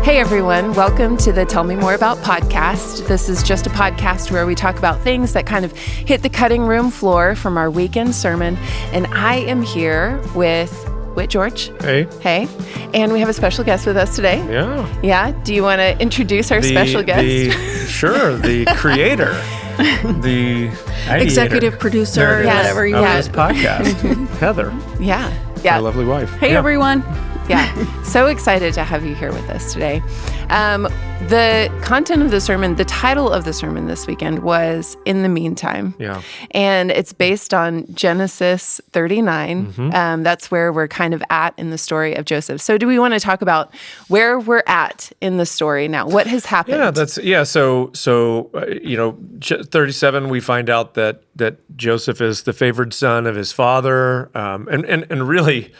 Hey everyone, welcome to the Tell Me More About podcast. This is just a podcast where we talk about things that kind of hit the cutting room floor from our weekend sermon. And I am here with Whit George. Hey. Hey. And we have a special guest with us today. Yeah. Yeah? Do you want to introduce our special guest? Sure, the creator, the executive producer, whatever you want. This podcast, Heather. Yeah. My lovely wife. Hey, everyone. Yeah, so excited to have you here with us today. The content of the sermon, the title of the sermon this weekend was In the Meantime. Yeah. And it's based on Genesis 39. Mm-hmm. That's where we're kind of at in the story of Joseph. So do we want to talk about where we're at in the story now? What has happened? So 37, we find out that Joseph is the favored son of his father, and really.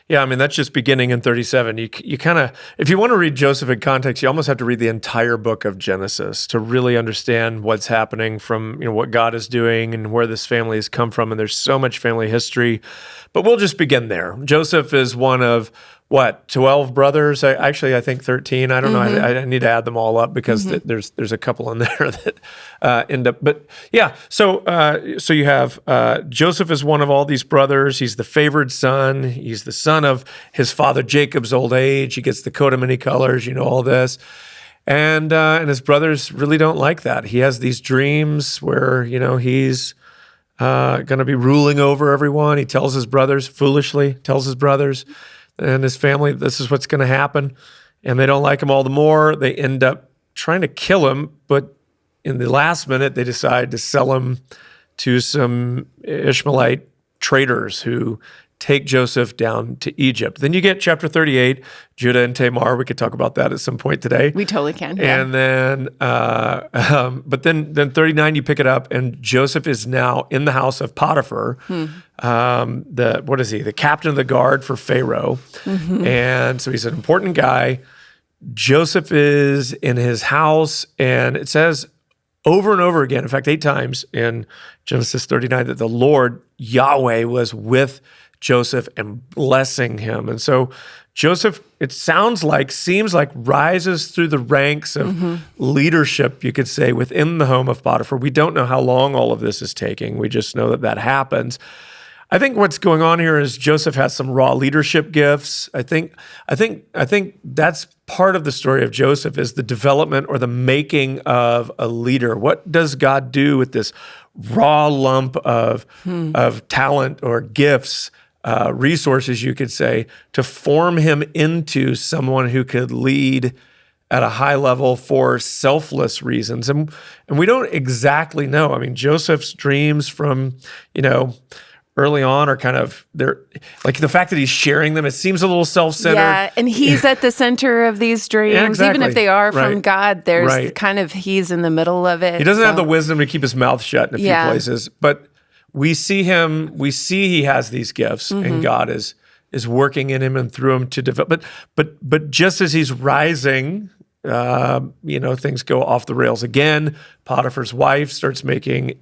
Yeah, I mean, that's just beginning in 37. You kind of, if you want to read Joseph in context, you almost have to read the entire book of Genesis to really understand what's happening from, what God is doing and where this family has come from. And there's so much family history. But we'll just begin there. Joseph is one of, 12 brothers? I think 13. I don't know. I need to add them all up because there's a couple in there that end up. But yeah, so you have Joseph is one of all these brothers. He's the favored son. He's the son of his father Jacob's old age. He gets the coat of many colors. All this. And his brothers really don't like that. He has these dreams where, he's going to be ruling over everyone. He tells his brothers, foolishly tells his brothers and his family, this is what's going to happen. And they don't like him all the more. They end up trying to kill him, but in the last minute, they decide to sell him to some Ishmaelite traders who take Joseph down to Egypt. Then you get chapter 38, Judah and Tamar. We could talk about that at some point today. We totally can. Yeah. And then, but then 39, you pick it up, and Joseph is now in the house of Potiphar. The captain of the guard for Pharaoh. And so he's an important guy. Joseph is in his house, and it says over and over again, in fact, 8 times in Genesis 39, that the Lord, Yahweh, was with Joseph and blessing him. And so Joseph, it seems like rises through the ranks of leadership, you could say, within the home of Potiphar. We don't know how long all of this is taking. We just know that happens. I think what's going on here is Joseph has some raw leadership gifts. I think that's part of the story of Joseph, is the development or the making of a leader. What does God do with this raw lump of talent or gifts, resources, you could say, to form him into someone who could lead at a high level for selfless reasons? And we don't exactly know. I mean, Joseph's dreams from, early on are kind of, they're like the fact that he's sharing them, it seems a little self-centered. Yeah, and he's at the center of these dreams. Yeah, exactly. Even if they are from God, there's kind of, he's in the middle of it. He doesn't have the wisdom to keep his mouth shut in a few places, but we see he has these gifts, and God is working in him and through him to develop. But just as he's rising, things go off the rails again. Potiphar's wife starts making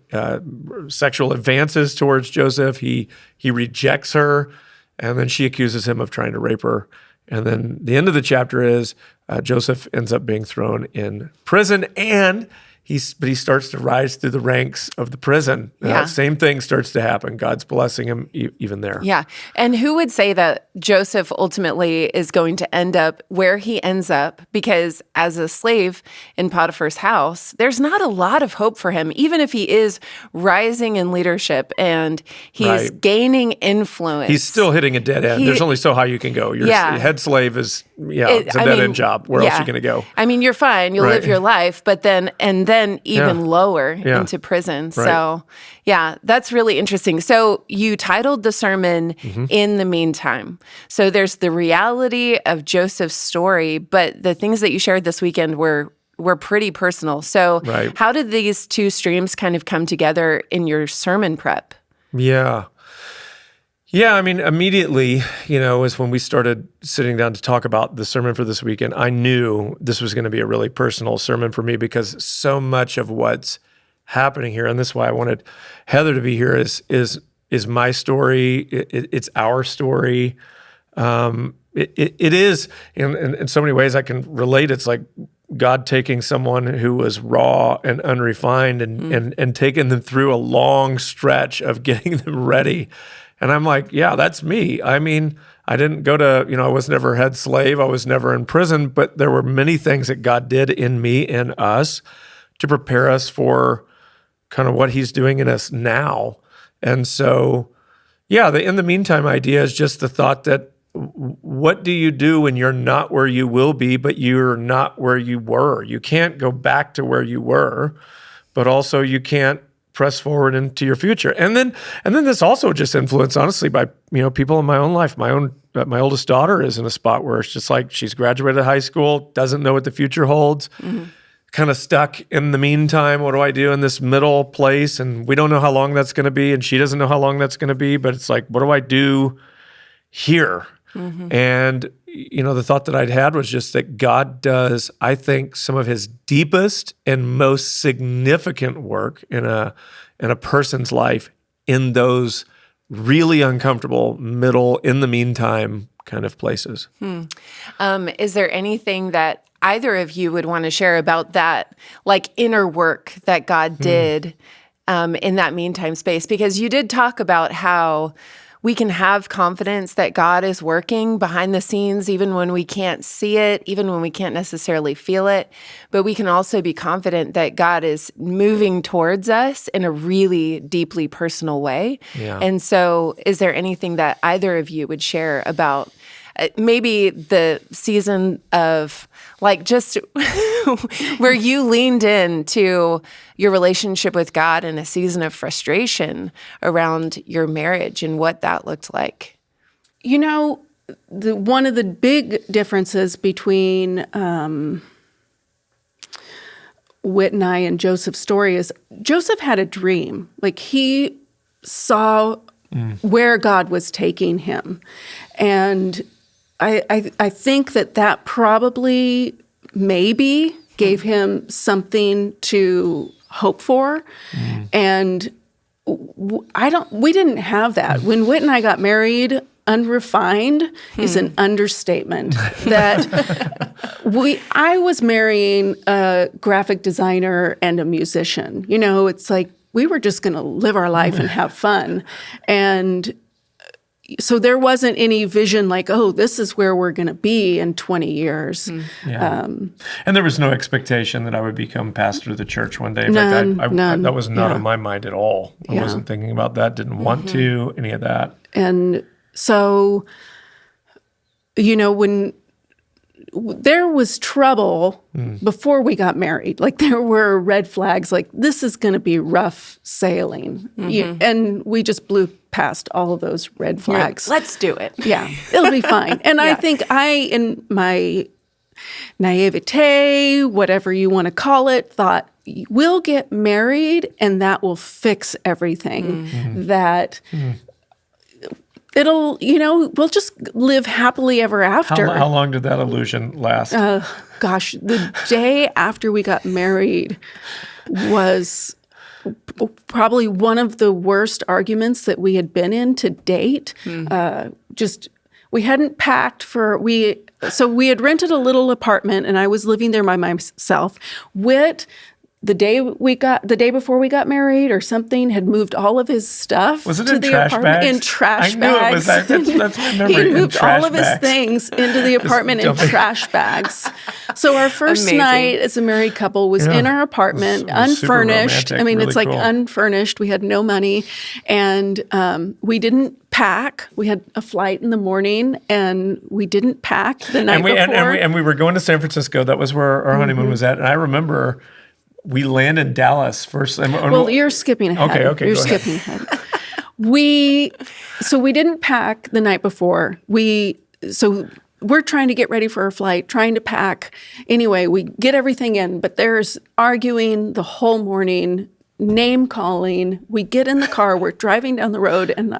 sexual advances towards Joseph. He rejects her, and then she accuses him of trying to rape her. And then the end of the chapter is Joseph ends up being thrown in prison, and he starts to rise through the ranks of the prison. Same thing starts to happen. God's blessing him even there. Yeah. And who would say that Joseph ultimately is going to end up where he ends up? Because as a slave in Potiphar's house, there's not a lot of hope for him, even if he is rising in leadership and he's gaining influence. He's still hitting a dead end. There's only so high you can go. Your head slave is, it's a dead-end job. Where else are you going to go? I mean, you're fine. You'll live your life, but then even lower into prison. Right. So, that's really interesting. So you titled the sermon, In the Meantime. So there's the reality of Joseph's story, but the things that you shared this weekend were pretty personal. So how did these two streams kind of come together in your sermon prep? Yeah. Yeah, I mean, immediately, is when we started sitting down to talk about the sermon for this weekend, I knew this was going to be a really personal sermon for me, because so much of what's happening here, and this is why I wanted Heather to be here, is my story. It's our story. it is in so many ways I can relate. It's like God taking someone who was raw and unrefined and taking them through a long stretch of getting them ready. And I'm like, yeah, that's me. I mean, I didn't go to, I was never head slave. I was never in prison, but there were many things that God did in me and us to prepare us for kind of what he's doing in us now. And so, yeah, the in the meantime idea is just the thought that what do you do when you're not where you will be, but you're not where you were? You can't go back to where you were, but also you can't press forward into your future. And then this also just influenced, honestly, by people in my own life. My oldest daughter is in a spot where it's just like she's graduated high school, doesn't know what the future holds, kind of stuck in the meantime. What do I do in this middle place? And we don't know how long that's going to be, and she doesn't know how long that's going to be. But it's like, what do I do here? And the thought that I'd had was just that God does, I think, some of his deepest and most significant work in a person's life in those really uncomfortable middle, in the meantime kind of places. Is there anything that either of you would want to share about that, like inner work that God did in that meantime space? Because you did talk about how we can have confidence that God is working behind the scenes, even when we can't see it, even when we can't necessarily feel it. But we can also be confident that God is moving towards us in a really deeply personal way. Yeah. And so is there anything that either of you would share about maybe the season of like just where you leaned into your relationship with God in a season of frustration around your marriage and what that looked like? One of the big differences between Whit and I and Joseph's story is Joseph had a dream. Like he saw where God was taking him. And I think that probably maybe gave him something to hope for. And we didn't have that. When Whit and I got married, unrefined is an understatement. That I was marrying a graphic designer and a musician. It's like we were just going to live our life and have fun. And so there wasn't any vision like, oh, this is where we're going to be in 20 years. Yeah. And there was no expectation that I would become pastor of the church one day. In None. That was not on my mind at all. I wasn't thinking about that, didn't want to, any of that. And so, when there was trouble before we got married, like there were red flags, like this is going to be rough sailing. And we just blew past all of those red flags. Let's do it. Yeah, it'll be fine. And I think in my naivete, whatever you want to call it, thought we'll get married and that will fix everything. That it'll, we'll just live happily ever after. How long did that illusion last? Gosh, the day after we got married was probably one of the worst arguments that we had been in to date. We hadn't packed so we had rented a little apartment and I was living there by myself. Whit, the day before we got married or something, had moved all of his stuff was it to in the trash apartment bags? in trash I bags. knew it was that. That's my memory. He moved all of his bags. things into the apartment in trash bags. So our first night as a married couple was in our apartment, it was super unfurnished. romantic, I mean, really it's like cool. unfurnished. We had no money, and we didn't pack. We had a flight in the morning, and we didn't pack the night before. And we were going to San Francisco. That was where our honeymoon was at. And I remember we landed in Dallas first. Well, you're skipping ahead. Okay, You're go ahead. skipping ahead. We didn't pack the night before. We're trying to get ready for our flight, trying to pack. Anyway, we get everything in, but there's arguing the whole morning, name calling. We get in the car, we're driving down the road, and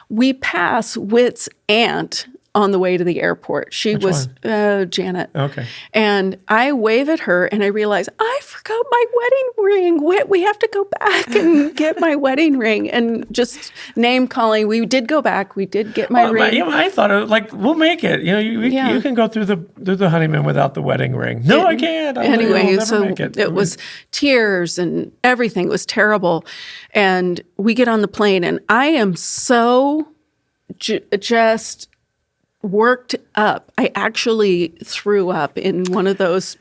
we pass Whit's aunt on the way to the airport. She Which was one? Janet. Okay. And I wave at her, and I realize I forgot my wedding ring. We have to go back and get my wedding ring. And just name calling. We did go back. We did get my ring. I thought we'll make it. You can go through the honeymoon without the wedding ring. No, I can't. I'll never make it. It was tears and everything. It was terrible. And we get on the plane, and I am so just worked up. I actually threw up in one of those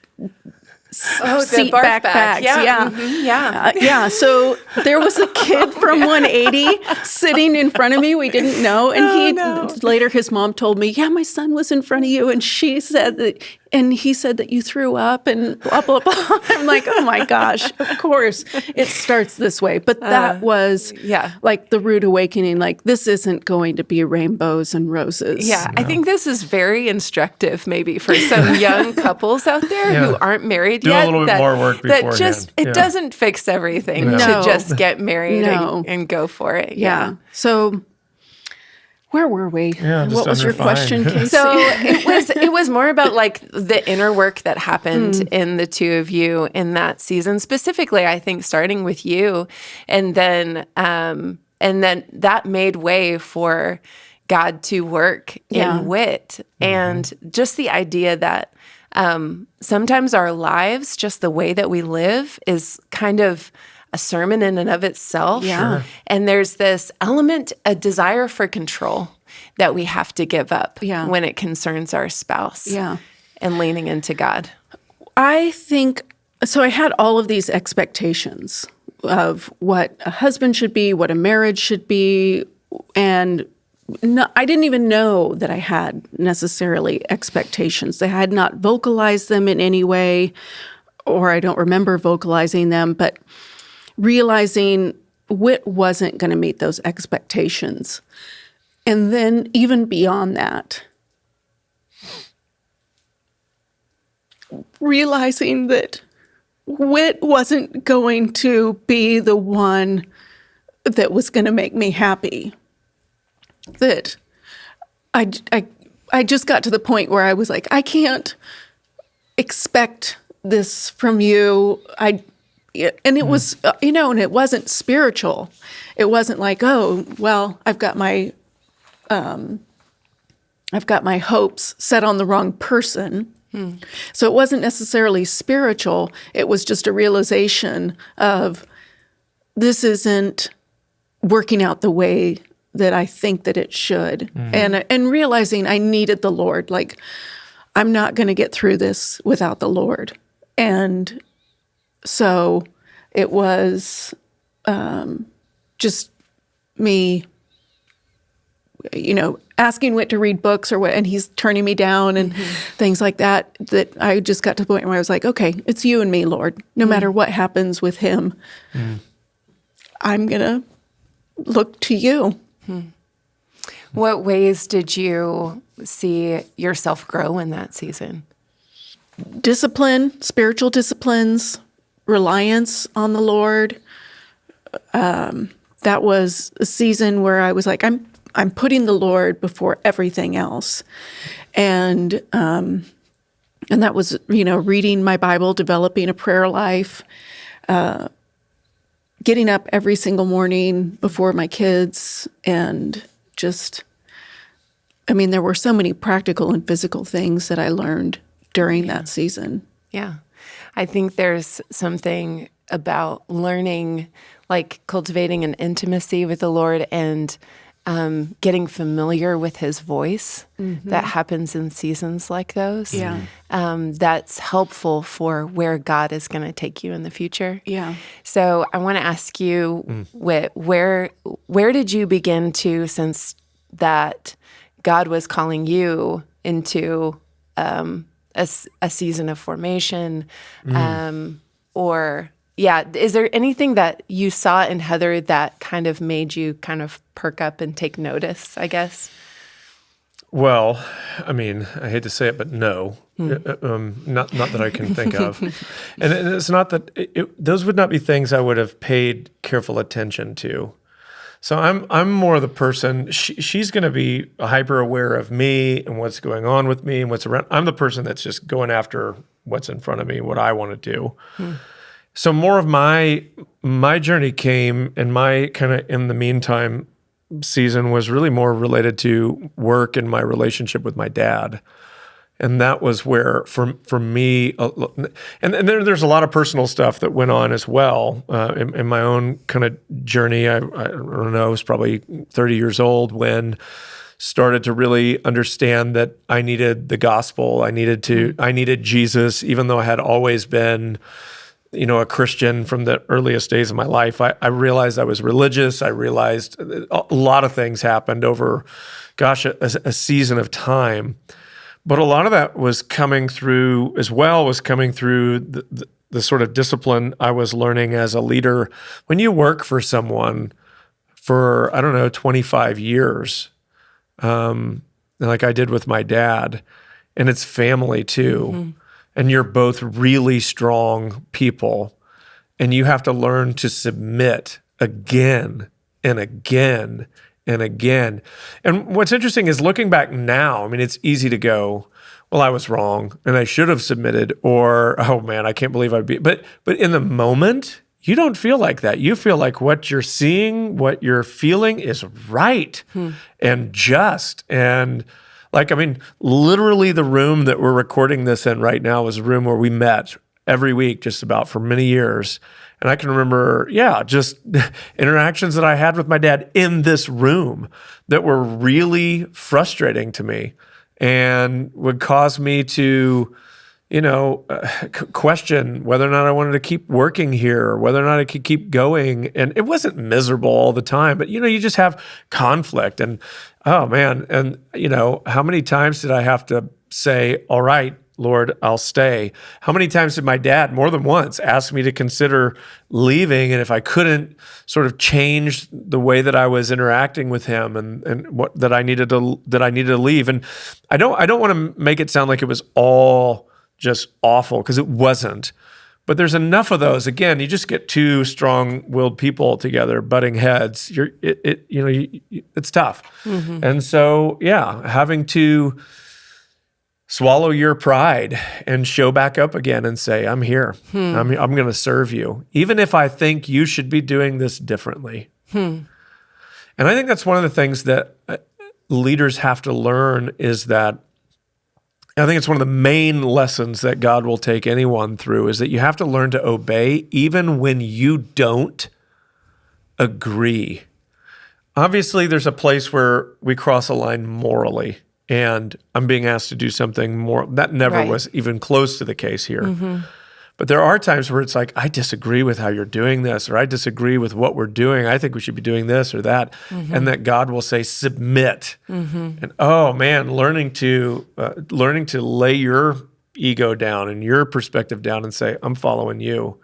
seat barf backpacks. bag. Yeah. Yeah. So there was a kid from 180 sitting in front of me. We didn't know. And later his mom told me, yeah, my son was in front of you. And she said that, and he said that you threw up and blah, blah, blah. I'm like, oh my gosh, of course it starts this way. But that was like the rude awakening. Like, this isn't going to be rainbows and roses. Yeah, I think this is very instructive maybe for some young couples out there who aren't married yet. Do a little bit more work beforehand. It doesn't fix everything to just get married and go for it. Yeah. So where were we? Yeah, what was your question, Casey? So it was more about like the inner work that happened in the two of you in that season, specifically, I think, starting with you, and then that made way for God to work in Whit, and just the idea that sometimes our lives, just the way that we live, is kind of a sermon in and of itself. Yeah. And there's this element, a desire for control that we have to give up when it concerns our spouse. Yeah. And leaning into God. I think, so I had all of these expectations of what a husband should be, what a marriage should be, and I didn't even know that I had necessarily expectations. I had not vocalized them in any way, or I don't remember vocalizing them, but realizing Whit wasn't going to meet those expectations. And then even beyond that, realizing that Whit wasn't going to be the one that was going to make me happy. That I just got to the point where I was like, I can't expect this from you. And it was, and it wasn't spiritual. It wasn't like, oh, well, I've got my hopes set on the wrong person. So it wasn't necessarily spiritual. It was just a realization of this isn't working out the way that I think that it should. And realizing I needed the Lord. Like, I'm not going to get through this without the Lord. And so it was just me, asking Whit to read books or what, and he's turning me down and things like that, that I just got to the point where I was like, okay, it's you and me, Lord. No matter what happens with him, I'm going to look to you. What ways did you see yourself grow in that season? Discipline, spiritual disciplines, reliance on the Lord. That was a season where I was like, I'm putting the Lord before everything else. And that was, reading my Bible, developing a prayer life, getting up every single morning before my kids, and just, there were so many practical and physical things that I learned during that season. Yeah. I think there's something about learning, like cultivating an intimacy with the Lord and getting familiar with his voice that happens in seasons like those. Yeah. That's helpful for where God is going to take you in the future. Yeah. So I want to ask you, Whit, where did you begin to sense that God was calling you into a season of formation? Is there anything that you saw in Heather that kind of made you kind of perk up and take notice, I guess? Well, I hate to say it, but no. Not that I can think of. And it's not that those would not be things I would have paid careful attention to. So I'm more the person. She's going to be hyper aware of me and what's going on with me and what's around. I'm the person that's just going after what's in front of me, what I want to do. So more of my journey came, and my kind of in the meantime season was really more related to work and my relationship with my dad. And that was where, for me, and there's a lot of personal stuff that went on as well in my own kind of journey. I don't know, I was probably 30 years old when started to really understand that I needed the gospel. I needed Jesus, even though I had always been, a Christian from the earliest days of my life. I realized I was religious. I realized a lot of things happened over, a season of time. But a lot of that was coming through the sort of discipline I was learning as a leader. When you work for someone for, 25 years, like I did with my dad, and it's family too, and you're both really strong people, and you have to learn to submit again and again and again. And what's interesting is looking back now, it's easy to go, well, I was wrong and I should have submitted, or, oh man, I can't believe but in the moment, you don't feel like that. You feel like what you're seeing, what you're feeling is right and just. And literally the room that we're recording this in right now is a room where we met every week just about for many years. And I can remember, just interactions that I had with my dad in this room that were really frustrating to me and would cause me to, question whether or not I wanted to keep working here, or whether or not I could keep going. And it wasn't miserable all the time, but, you just have conflict. And, oh man, and, how many times did I have to say, all right, Lord, I'll stay? How many times did my dad, more than once, ask me to consider leaving, and if I couldn't sort of change the way that I was interacting with him, and what that I needed to leave? And I don't want to make it sound like it was all just awful, because it wasn't. But there's enough of those. Again, you just get two strong-willed people together, butting heads. It's tough. And so, having to swallow your pride and show back up again and say, I'm here. I'm going to serve you, even if I think you should be doing this differently. And I think that's one of the things that leaders have to learn, is that I think it's one of the main lessons that God will take anyone through, is that you have to learn to obey even when you don't agree. Obviously, there's a place where we cross a line morally, and I'm being asked to do something more. That never was even close to the case here. But there are times where it's like, I disagree with how you're doing this, or I disagree with what we're doing. I think we should be doing this or that. And that God will say, submit. And oh man, learning to lay your ego down and your perspective down and say, I'm following you.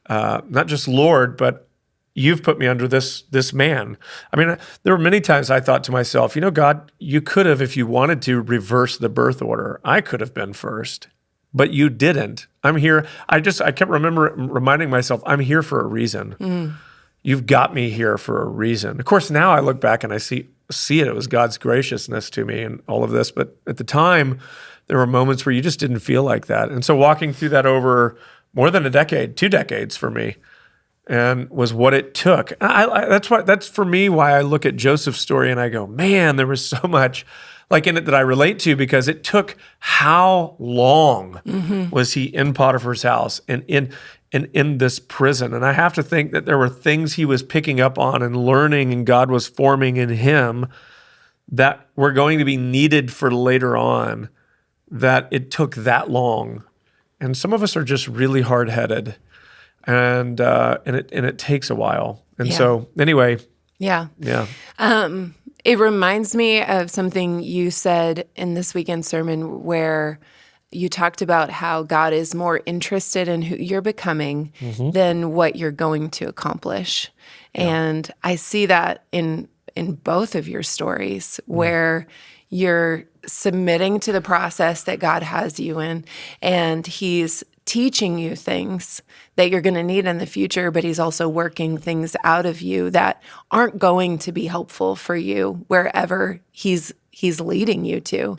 Not just Lord, but you've put me under this man. There were many times I thought to myself, God, you could have, if you wanted to, reverse the birth order. I could have been first, but you didn't. I'm here. I kept reminding myself, I'm here for a reason. You've got me here for a reason. Of course, now I look back and I see it. It was God's graciousness to me and all of this. But at the time, there were moments where you just didn't feel like that. And so walking through that over more than a decade, 2 decades for me, and was what it took. That's for me why I look at Joseph's story and I go, man, there was so much like in it that I relate to, because it took how long was he in Potiphar's house and in this prison. And I have to think that there were things he was picking up on and learning, and God was forming in him that were going to be needed for later on, that it took that long. And some of us are just really hard-headed. And it takes a while. And so anyway. Yeah. It reminds me of something you said in this weekend sermon, where you talked about how God is more interested in who you're becoming than what you're going to accomplish. And I see that in both of your stories, where you're submitting to the process that God has you in, and he's teaching you things that you're going to need in the future, but he's also working things out of you that aren't going to be helpful for you wherever he's leading you to.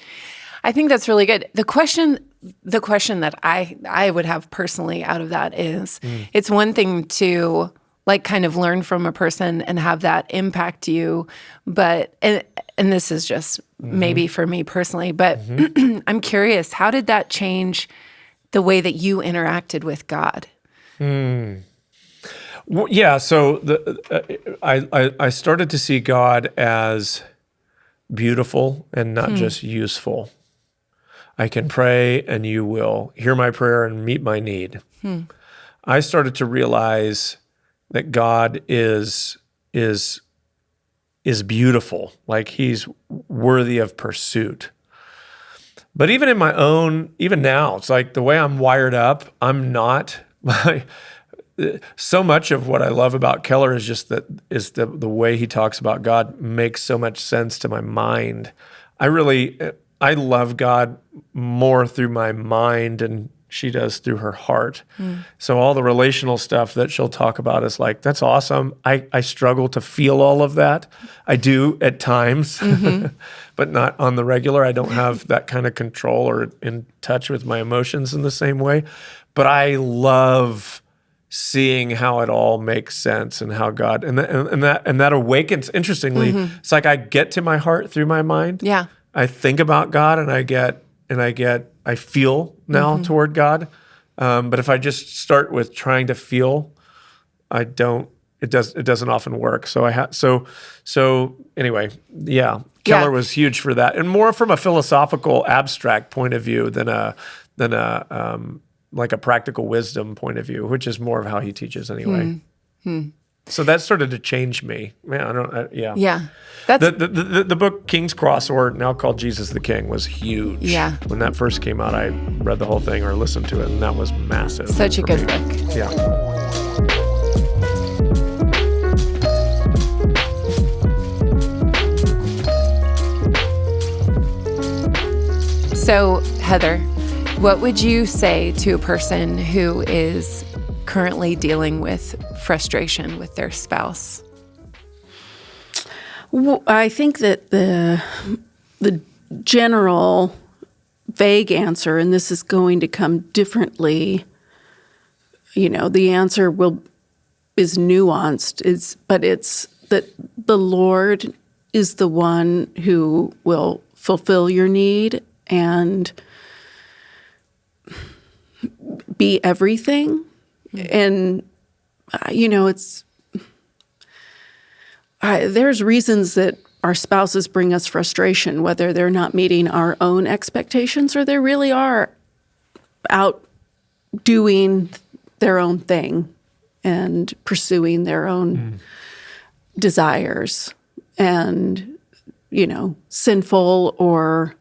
I think that's really good. The question that I would have personally out of that is, it's one thing to like kind of learn from a person and have that impact you, but and this is just maybe for me personally, but I'm curious, how did that change the way that you interacted with God? Well, yeah, so I started to see God as beautiful and not just useful. I can pray and you will hear my prayer and meet my need. I started to realize that God is beautiful, like he's worthy of pursuit. But even in my own, even now, it's like the way I'm wired up, I'm not, so much of what I love about Keller is just the way he talks about God makes so much sense to my mind. I love God more through my mind and she does through her heart. So all the relational stuff that she'll talk about is like, that's awesome. I struggle to feel all of that. I do at times, but not on the regular. I don't have that kind of control or in touch with my emotions in the same way. But I love seeing how it all makes sense and how God, and that awakens, interestingly, it's like I get to my heart through my mind. Yeah. I think about God and I feel now toward God. But if I just start with trying to feel, it doesn't often work. So anyway, yeah, Keller was huge for that. And more from a philosophical abstract point of view than a like a practical wisdom point of view, which is more of how he teaches anyway. So that started to change me. Man, Yeah. That's the book King's Cross, or now called Jesus the King, was huge. Yeah. When that first came out, I read the whole thing or listened to it, and that was massive. such a for good me. book. Yeah. So, Heather, what would you say to a person who is currently dealing with frustration with their spouse? Well, I think that the general vague answer, and this is going to come differently, the answer is nuanced, but it's that the Lord is the one who will fulfill your need and be everything. And, there's reasons that our spouses bring us frustration, whether they're not meeting our own expectations or they really are out doing their own thing and pursuing their own desires and, sinful or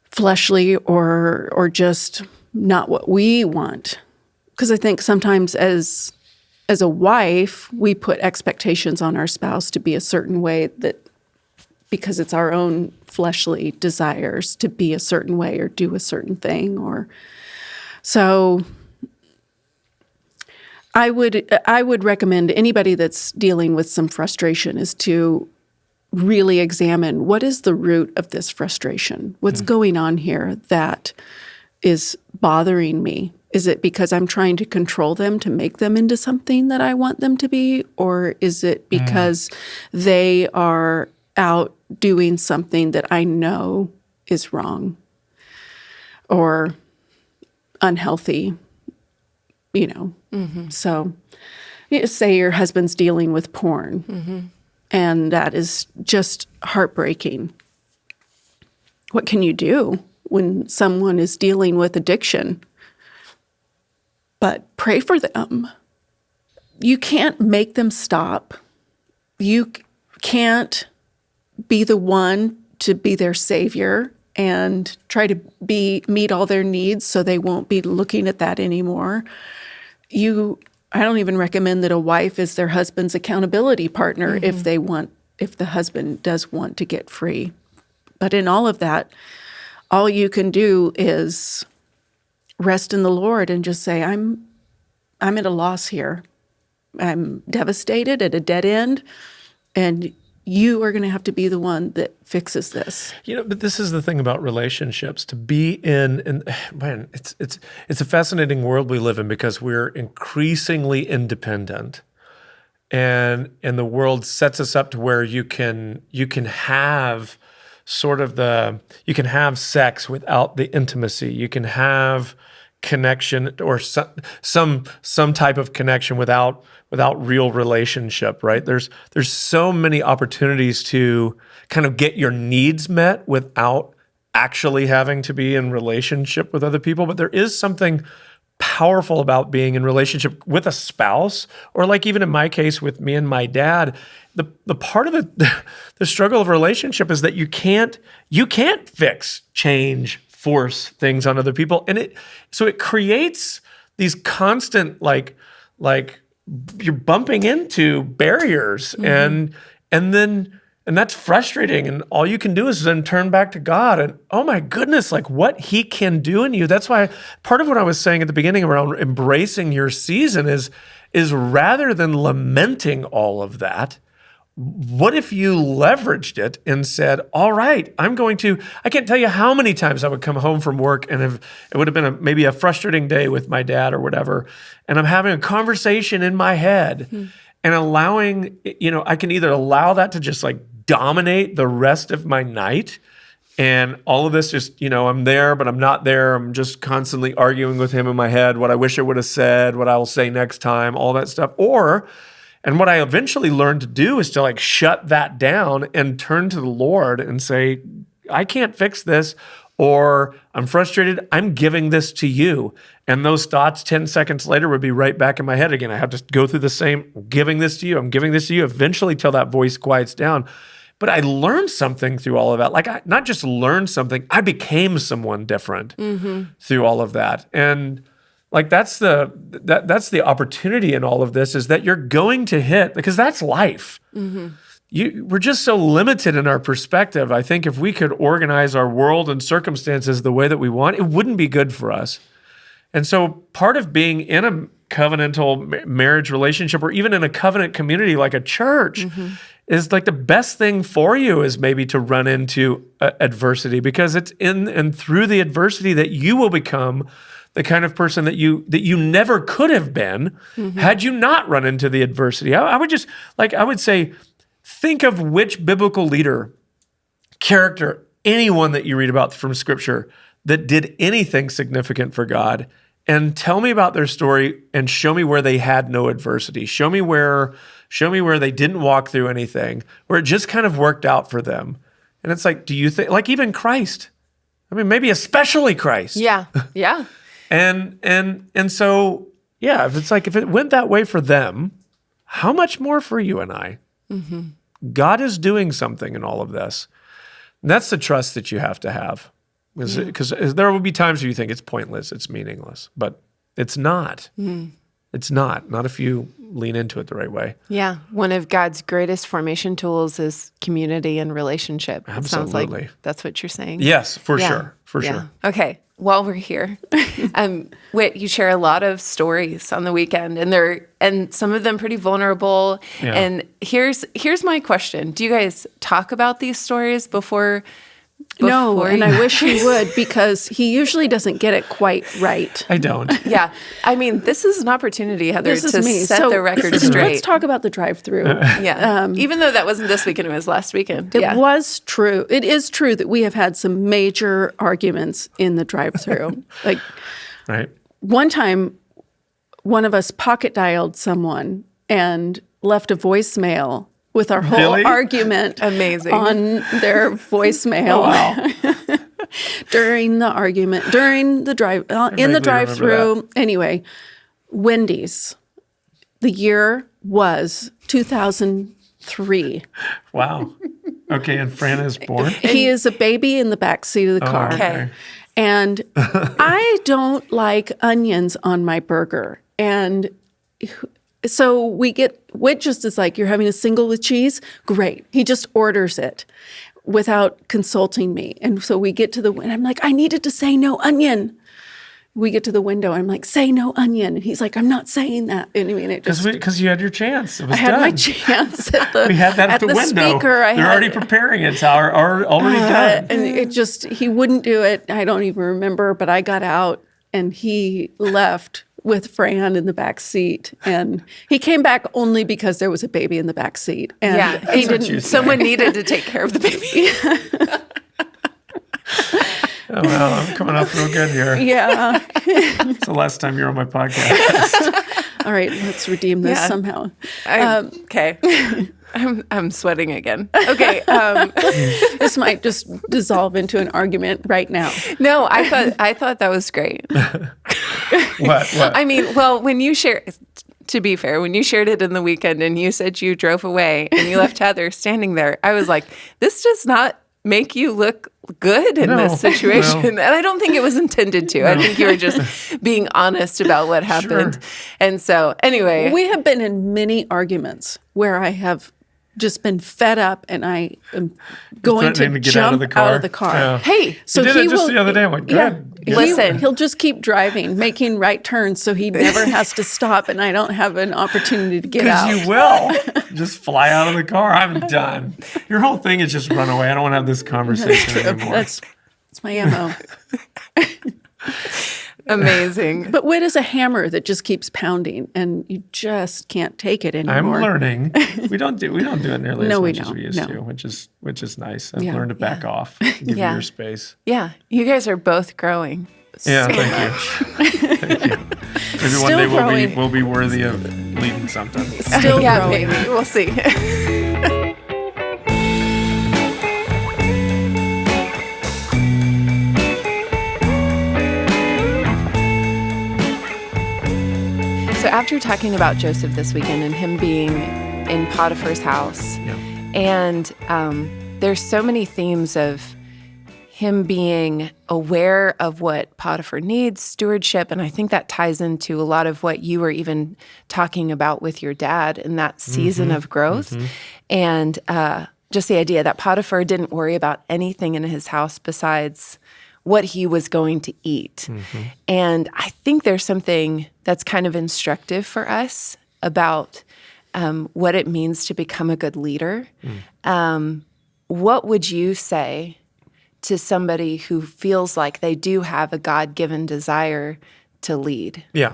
fleshly or just not what we want. Because I think sometimes as a wife, we put expectations on our spouse to be a certain way because it's our own fleshly desires to be a certain way or do a certain thing. So I would recommend anybody that's dealing with some frustration is to really examine what is the root of this frustration? What's going on here that is bothering me? Is it because I'm trying to control them to make them into something that I want them to be? Or is it because they are out doing something that I know is wrong or unhealthy? So say your husband's dealing with porn and that is just heartbreaking. What can you do when someone is dealing with addiction? But pray for them. You can't make them stop. You can't be the one to be their savior and try to meet all their needs so they won't be looking at that anymore. I don't even recommend that a wife is their husband's accountability partner if the husband does want to get free. But in all of that, all you can do is rest in the Lord and just say, I'm at a loss here. I'm devastated at a dead end, and you are going to have to be the one that fixes this. But this is the thing about relationships. To be in man, it's a fascinating world we live in because we're increasingly independent, and the world sets us up to where you can have sort of you can have sex without the intimacy. You can have connection or some type of connection without real relationship, right? There's so many opportunities to kind of get your needs met without actually having to be in relationship with other people. But there is something powerful about being in relationship with a spouse, or like even in my case with me and my dad. The part of the struggle of a relationship is that you can't fix, change, force things on other people, and so it creates these constant like you're bumping into barriers, and that's frustrating, and all you can do is then turn back to God and, oh my goodness, like what He can do in you. That's why part of what I was saying at the beginning around embracing your season is rather than lamenting all of that, what if you leveraged it and said, all right, I can't tell you how many times I would come home from work and it would have been maybe a frustrating day with my dad or whatever, and I'm having a conversation in my head and allowing, I can either allow that to just like dominate the rest of my night, and all of this just, I'm there, but I'm not there. I'm just constantly arguing with him in my head, what I wish I would have said, what I will say next time, all that stuff. And what I eventually learned to do is to like shut that down and turn to the Lord and say, I can't fix this, or I'm frustrated, I'm giving this to you. And those thoughts 10 seconds later would be right back in my head again. I have to go through the same, I'm giving this to you, eventually till that voice quiets down. But I learned something through all of that. Like, I not just learned something, I became someone different through all of that. And like that's the opportunity in all of this, is that you're going to hit, because that's life. We're just so limited in our perspective. I think if we could organize our world and circumstances the way that we want, it wouldn't be good for us. And so part of being in a covenantal marriage relationship, or even in a covenant community like a church, is like the best thing for you is maybe to run into adversity, because it's in and through the adversity that you will become the kind of person that you never could have been had you not run into the adversity. I would say, think of which biblical leader, character, anyone that you read about from Scripture that did anything significant for God, and tell me about their story and show me where they had no adversity. Show me where they didn't walk through anything, where it just kind of worked out for them. And it's like, do you think, like even Christ? I mean, maybe especially Christ. Yeah. And so, yeah, if it went that way for them, how much more for you and I? God is doing something in all of this. And that's the trust that you have to have. Because there will be times where you think it's pointless, it's meaningless, but it's not. It's not if you lean into it the right way. Yeah. One of God's greatest formation tools is community and relationship. Absolutely. It sounds like that's what you're saying. Yes, for sure. Okay. While we're here, Whit, you share a lot of stories on the weekend, and some of them pretty vulnerable. Yeah. And here's my question: do you guys talk about these stories before No, and I wish he would, because he usually doesn't get it quite right. I don't. Yeah. I mean, this is an opportunity, Heather, This is to me. set So the record straight. Let's talk about the drive-through. Yeah. Even though that wasn't this weekend, it was last weekend. It was true. It is true that we have had some major arguments in the drive-through. Like, Right. one time, one of us pocket dialed someone and left a voicemail with our whole Really? argument Amazing. on their voicemail. Oh, wow. During the argument, during the drive, in the vaguely remember drive-through. Anyway, Wendy's. The year was 2003. Wow. Okay, and Fran is born? He is a baby in the back seat of the car. Okay. And I don't like onions on my burger. And so Whit just is like, you're having a single with cheese? Great. He just orders it without consulting me. And so we get to and I'm like, I needed to say no onion. we get to the window. I'm like, say no onion. And he's like, I'm not saying that. And I mean, it just... Because you had your chance. It was I had done. my chance at the We had that at the window. Speaker. They're already preparing it. It's already done. And it just, he wouldn't do it. I don't even remember, but I got out and he left with Fran in the back seat. And he came back only because there was a baby in the back seat. And he didn't. Someone needed to take care of the baby. Oh, well, I'm coming off real good here. Yeah. It's the last time you're on my podcast. All right, let's redeem this somehow. Okay. I'm sweating again. Okay. This might just dissolve into an argument right now. No, I thought that was great. What? I mean, well, when you share, to be fair, when you shared it in the weekend and you said you drove away and you left Heather standing there, I was like, this does not make you look good in this situation. No. And I don't think it was intended to. No. I think you were just being honest about what happened. Sure. And so anyway. We have been in many arguments where I have just been fed up and I am going to jump out of the car. Yeah. Hey, so he did it just the other day. I'm like, good. Listen, he'll just keep driving, making right turns, so he never has to stop, and I don't have an opportunity to get out. Because you will just fly out of the car. I'm done. Your whole thing is just run away. I don't want to have this conversation anymore. That's my MO. Amazing. But Whit is a hammer that just keeps pounding, and you just can't take it anymore. I'm learning. We don't do it nearly as much as we used to, which is nice. I've learned to back off, give you your space. Yeah, you guys are both growing. Yeah, thank you. Thank you. Maybe Still one day we'll be worthy of leading something. Still growing. Maybe we'll see. So after talking about Joseph this weekend and him being in Potiphar's house, and there's so many themes of him being aware of what Potiphar needs, stewardship, and I think that ties into a lot of what you were even talking about with your dad in that season of growth, and just the idea that Potiphar didn't worry about anything in his house besides what he was going to eat. And I think there's something that's kind of instructive for us about what it means to become a good leader. What would you say to somebody who feels like they do have a God-given desire to lead? Yeah.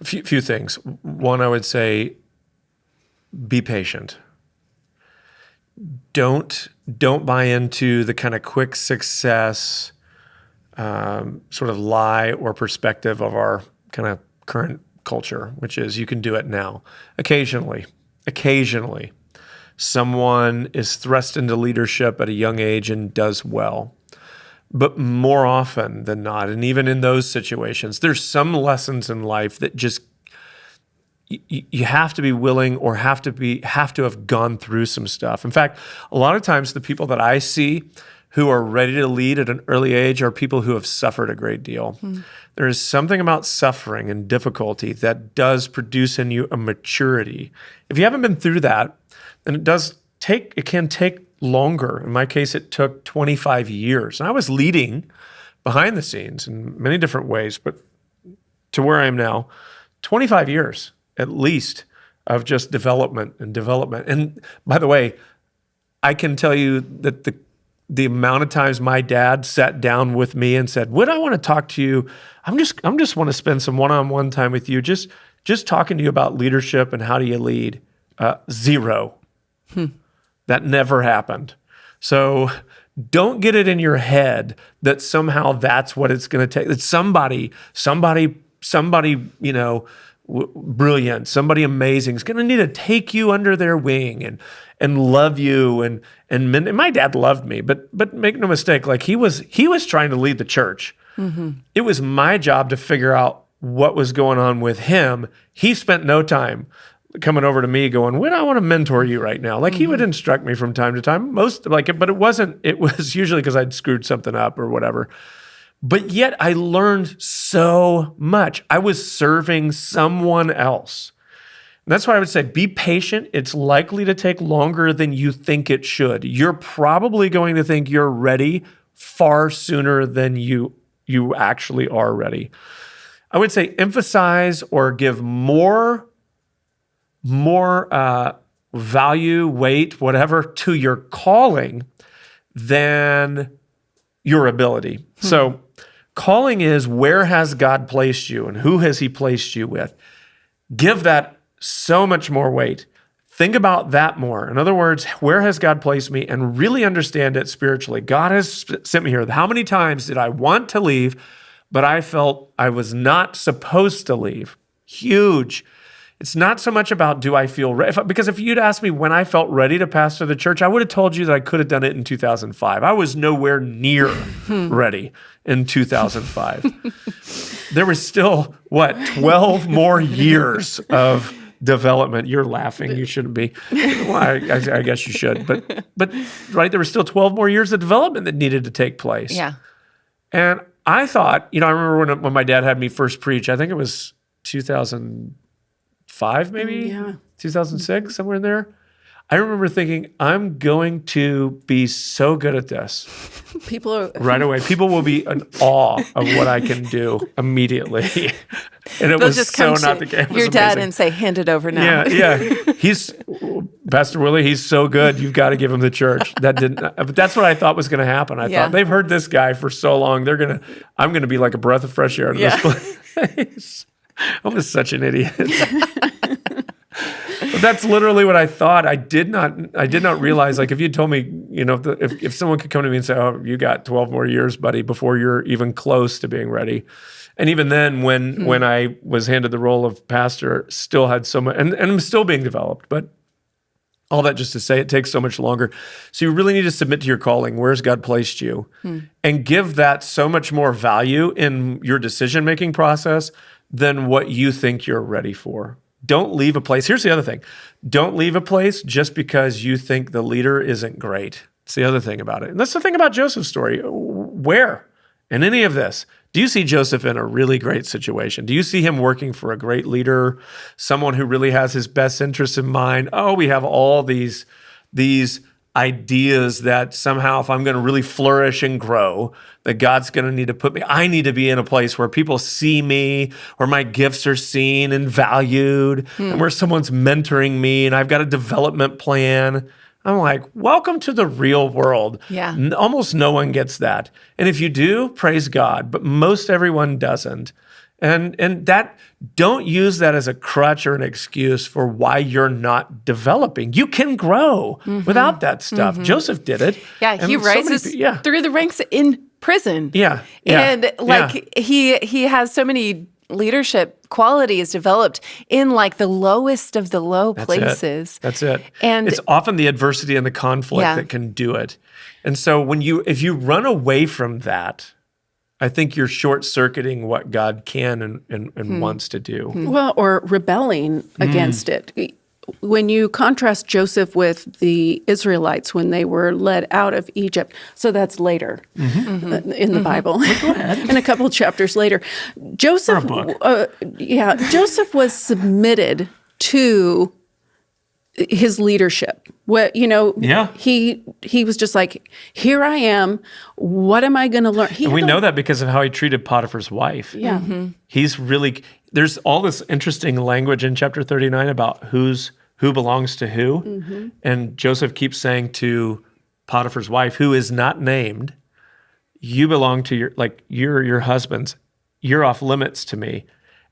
A few things. One, I would say, be patient. Don't buy into the kind of quick success sort of lie or perspective of our kind of current culture, which is you can do it now. Occasionally, someone is thrust into leadership at a young age and does well. But more often than not, and even in those situations, there's some lessons in life that just you have to be willing or have to have gone through some stuff. In fact, a lot of times the people that I see who are ready to lead at an early age are people who have suffered a great deal. There is something about suffering and difficulty that does produce in you a maturity. If you haven't been through that, then it can take longer. In my case, it took 25 years. And I was leading behind the scenes in many different ways, but to where I am now, 25 years at least of just development. And by the way, I can tell you that the amount of times my dad sat down with me and said, "Whit, I want to talk to you. I'm just want to spend some one-on-one time with you, just talking to you about leadership and how do you lead." Zero. That never happened. So don't get it in your head that somehow that's what it's going to take. That somebody, brilliant, somebody amazing is going to need to take you under their wing and love you and my dad loved me, but make no mistake, like he was trying to lead the church. It was my job to figure out what was going on with him. He spent no time coming over to me going, "Whit, I want to mentor you right now." Like he would instruct me from time to time, but it was usually because I'd screwed something up or whatever. But yet I learned so much. I was serving someone else. And that's why I would say be patient. It's likely to take longer than you think it should. You're probably going to think you're ready far sooner than you you actually are ready. I would say emphasize or give more value, weight, whatever, to your calling than your ability. So calling is, where has God placed you and who has he placed you with? Give that so much more weight. Think about that more. In other words, where has God placed me? And really understand it spiritually. God has sent me here. How many times did I want to leave, but I felt I was not supposed to leave? Huge. It's not so much about, do I feel ready? Because if you'd asked me when I felt ready to pastor the church, I would have told you that I could have done it in 2005. I was nowhere near ready in 2005. There was still, 12 more years of development. You're laughing. You shouldn't be. Well, I guess you should. But right, there were still 12 more years of development that needed to take place. Yeah. And I thought, I remember when my dad had me first preach, I think it was 2005 maybe? Yeah. 2006, somewhere in there. I remember thinking, I'm going to be so good at this. People are Right away. People will be in awe of what I can do immediately. And it They'll was just so come not to the case. your dad and say, hand it over now. Yeah. He's Pastor Willie, he's so good. You've got to give him the church. But that's what I thought was going to happen. I thought they've heard this guy for so long. I'm going to be like a breath of fresh air in this place. I was such an idiot. But that's literally what I thought. I did not realize, like, if you told me, if someone could come to me and say, oh, you got 12 more years, buddy, before you're even close to being ready. And even then, when I was handed the role of pastor, still had so much, and I'm still being developed, but all that just to say it takes so much longer. So you really need to submit to your calling. Where's God placed you? And give that so much more value in your decision-making process than what you think you're ready for. Don't leave a place. Here's the other thing. Don't leave a place just because you think the leader isn't great. It's the other thing about it. And that's the thing about Joseph's story. Where in any of this, do you see Joseph in a really great situation? Do you see him working for a great leader, someone who really has his best interests in mind? Oh, we have all these ideas that somehow if I'm going to really flourish and grow, that God's going to need to put me, I need to be in a place where people see me, where my gifts are seen and valued, and where someone's mentoring me, and I've got a development plan. I'm like, welcome to the real world. Yeah. Almost no one gets that. And if you do, praise God, but most everyone doesn't. And that, don't use that as a crutch or an excuse for why you're not developing. You can grow without that stuff. Joseph did it. Yeah, And he rises through the ranks in prison. Yeah. And he has so many leadership qualities developed in like the lowest of the low places. That's it. And it's often the adversity and the conflict that can do it. And so if you run away from that, I think you're short-circuiting what God can and wants to do. Well, or rebelling against it. When you contrast Joseph with the Israelites when they were led out of Egypt, so that's later in the Bible, and a couple chapters later, Joseph, Joseph was submitted to his leadership. He was just like, here I am. What am I going to learn? And we know that because of how he treated Potiphar's wife. Yeah. He's really, there's all this interesting language in chapter 39 about who belongs to who. And Joseph keeps saying to Potiphar's wife, who is not named, you belong to you're your husband's. You're off limits to me.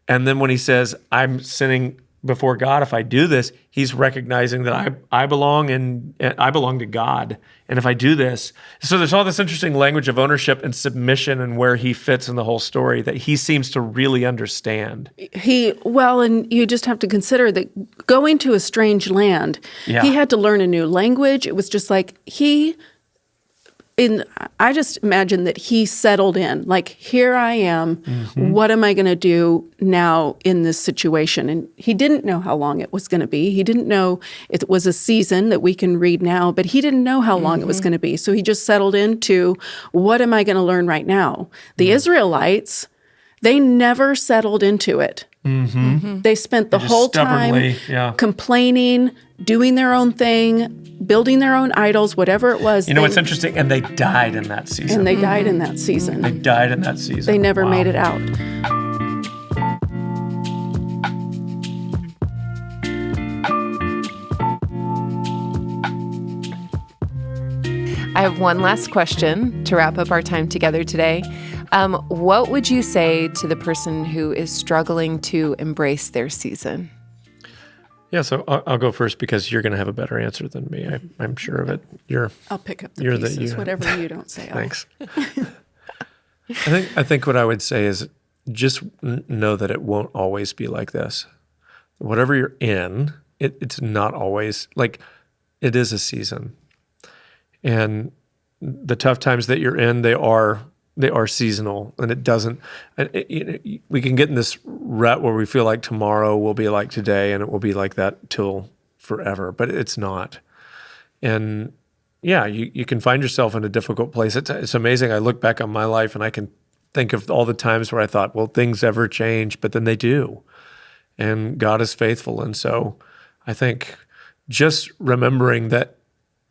And then when he says, I'm sinning before God, if I do this, he's recognizing that I belong and I belong to God. And if I do this, so there's all this interesting language of ownership and submission and where he fits in the whole story that he seems to really understand. And you just have to consider that going to a strange land, he had to learn a new language. It was just like I just imagine that he settled in, like, here I am, what am I going to do now in this situation? And he didn't know how long it was going to be. He didn't know it was a season that we can read now, but he didn't know how long it was going to be. So he just settled into, what am I going to learn right now? The Israelites, they never settled into it. They spent the whole time complaining, doing their own thing, building their own idols, whatever it was. You know what's interesting? And they died in that season. And they died in that season. They died in that season. They never made it out. I have one last question to wrap up our time together today. What would you say to the person who is struggling to embrace their season? Yeah, so I'll go first because you're going to have a better answer than me. I'm sure of it. I'll pick up the pieces. Whatever you don't say. Thanks. I think what I would say is just know that it won't always be like this. Whatever you're in, it's not always like it is a season. And the tough times that you're in, they are seasonal, and it doesn't. We can get in this rut where we feel like tomorrow will be like today, and it will be like that till forever. But it's not. And yeah, you can find yourself in a difficult place. It's amazing. I look back on my life, and I can think of all the times where I thought, "Will things ever change?" But then they do, and God is faithful. And so, I think just remembering that.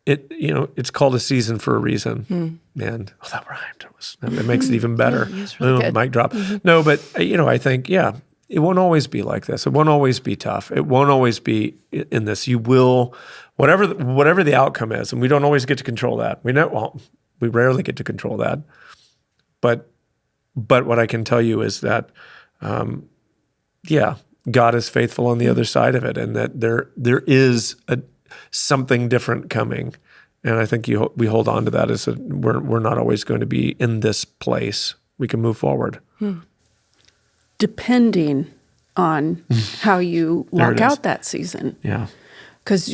It's called a season for a reason. And that rhymed. It makes it even better. Really Boom, mic drop. No, but I think it won't always be like this. It won't always be tough. It won't always be in this. You will, whatever the outcome is, and we don't always get to control that. We rarely get to control that. But what I can tell you is that, God is faithful on the other side of it, and that there is something different coming. And I think we hold on to that as we're not always going to be in this place. We can move forward. Depending on how you walk out that season. Yeah. Because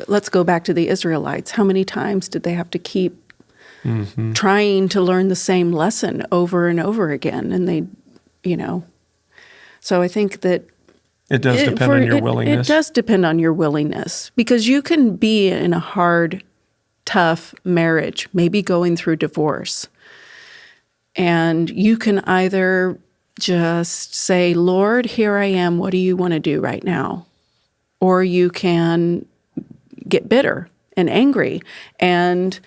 let's go back to the Israelites. How many times did they have to keep trying to learn the same lesson over and over again? And they, so I think that it does depend on your willingness. It does depend on your willingness, because you can be in a hard, tough marriage, maybe going through divorce. And you can either just say, Lord, here I am. What do you want to do right now? Or you can get bitter and angry and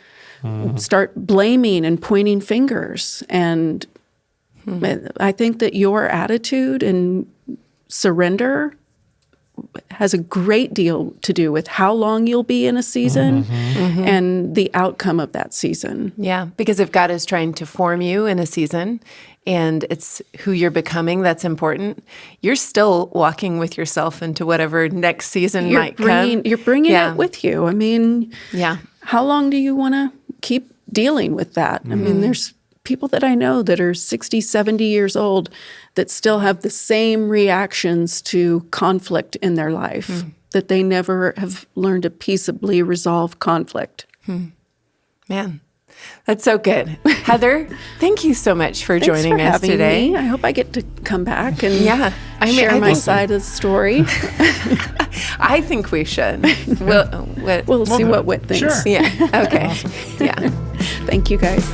start blaming and pointing fingers. And I think that your attitude and surrender has a great deal to do with how long you'll be in a season and the outcome of that season. Yeah, because if God is trying to form you in a season and it's who you're becoming that's important, you're still walking with yourself into whatever next season might come. You're bringing it with you. I mean, how long do you want to keep dealing with that? I mean, there's people that I know that are 60, 70 years old that still have the same reactions to conflict in their life, that they never have learned to peaceably resolve conflict. Man, that's so good. Heather, thank you so much for joining us today. Me. I hope I get to come back and share my side of the story. I think we should. We'll see what Whit thinks. Sure. Yeah. Okay. Awesome. Yeah. Thank you, guys.